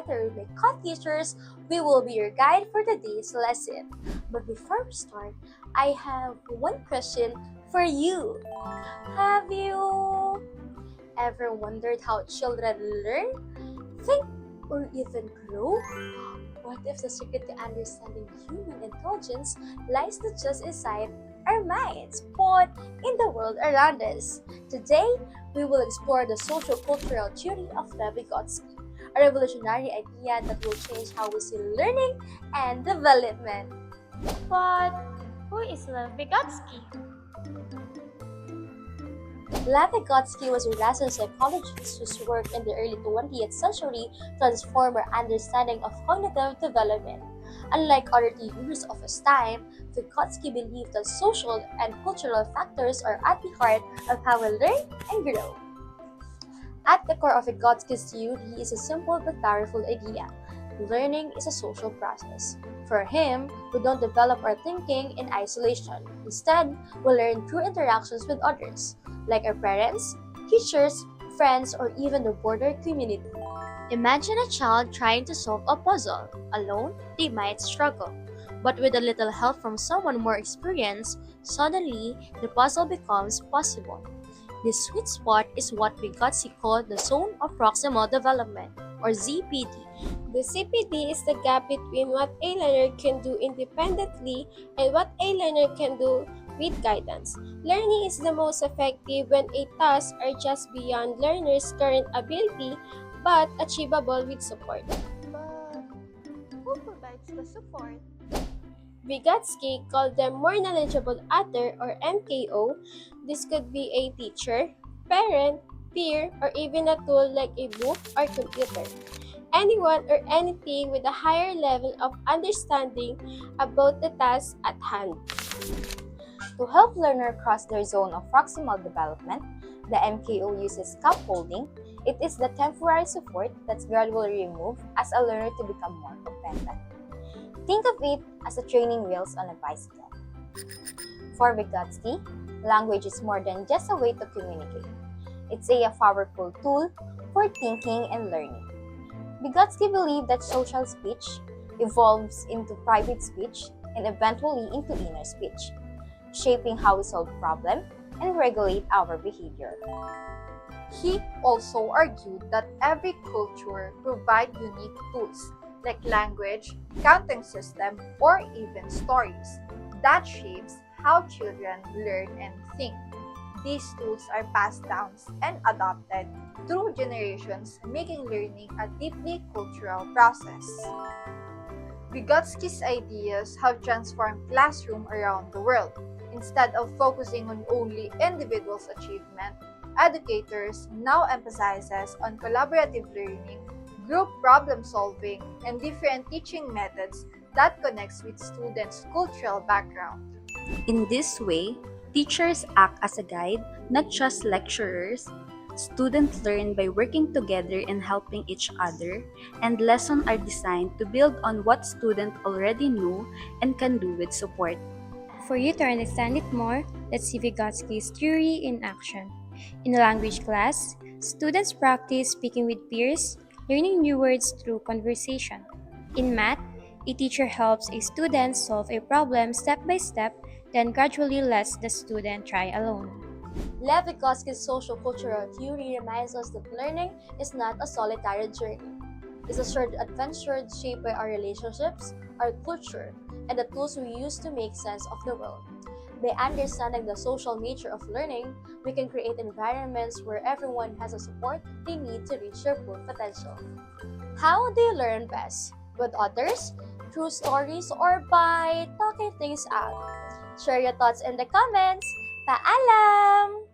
together with my co-teachers, we will be your guide for today's lesson. But before we start, I have one question for you. Have you ever wondered how children learn, think, or even grow? What if the secret to understanding human intelligence lies not just inside our minds, but in the world around us? Today, we will explore the socio-cultural theory of Lev Vygotsky, a revolutionary idea that will change how we see learning and development. But who is Lev Vygotsky? Lev Vygotsky was a Russian psychologist whose work in the early 20th century transformed our understanding of cognitive development. Unlike other theories of his time, Vygotsky believed that social and cultural factors are at the heart of how we learn and grow. At the core of Vygotsky's theory is a simple but powerful idea. Learning is a social process. For him, we don't develop our thinking in isolation. Instead, we learn through interactions with others, like our parents, teachers, friends, or even the broader community. Imagine a child trying to solve a puzzle. Alone, they might struggle. But with a little help from someone more experienced, suddenly the puzzle becomes possible. This sweet spot is what Vygotsky called the zone of proximal development, or ZPD. The CPD is the gap between what a learner can do independently and what a learner can do with guidance. Learning is the most effective when a tasks are just beyond learner's current ability but achievable with support. But who provides the support? Vygotsky called them more knowledgeable other or MKO. This could be a teacher, parent, peer, or even a tool like a book or computer. Anyone or anything with a higher level of understanding about the task at hand. To help learner cross their zone of proximal development, the MKO uses scaffolding. It is the temporary support that's gradually removed as a learner to become more competent. Think of it as a training wheels on a bicycle. For Vygotsky, language is more than just a way to communicate. It's a powerful tool for thinking and learning. Vygotsky believed that social speech evolves into private speech and eventually into inner speech, shaping how we solve problems and regulate our behavior. He also argued that every culture provides unique tools like language, counting system, or even stories that shapes how children learn and think. These tools are passed down and adopted through generations, making learning a deeply cultural process. Vygotsky's ideas have transformed classrooms around the world. Instead of focusing on only individuals' achievement, educators now emphasizes on collaborative learning, group problem solving, and different teaching methods that connects with students' cultural background. In this way, teachers act as a guide, not just lecturers. Students learn by working together and helping each other, and lessons are designed to build on what students already know and can do with support. For you to understand it more, let's see Vygotsky's theory in action. In a language class, students practice speaking with peers, learning new words through conversation. In math, a teacher helps a student solve a problem step by step, then gradually lets the student try alone. Lev Vygotsky's socio-cultural theory reminds us that learning is not a solitary journey. It's a shared adventure shaped by our relationships, our culture, and the tools we use to make sense of the world. By understanding the social nature of learning, we can create environments where everyone has the support they need to reach their full potential. How do you learn best? With others? Through stories or by talking things out? Share your thoughts in the comments. Paalam!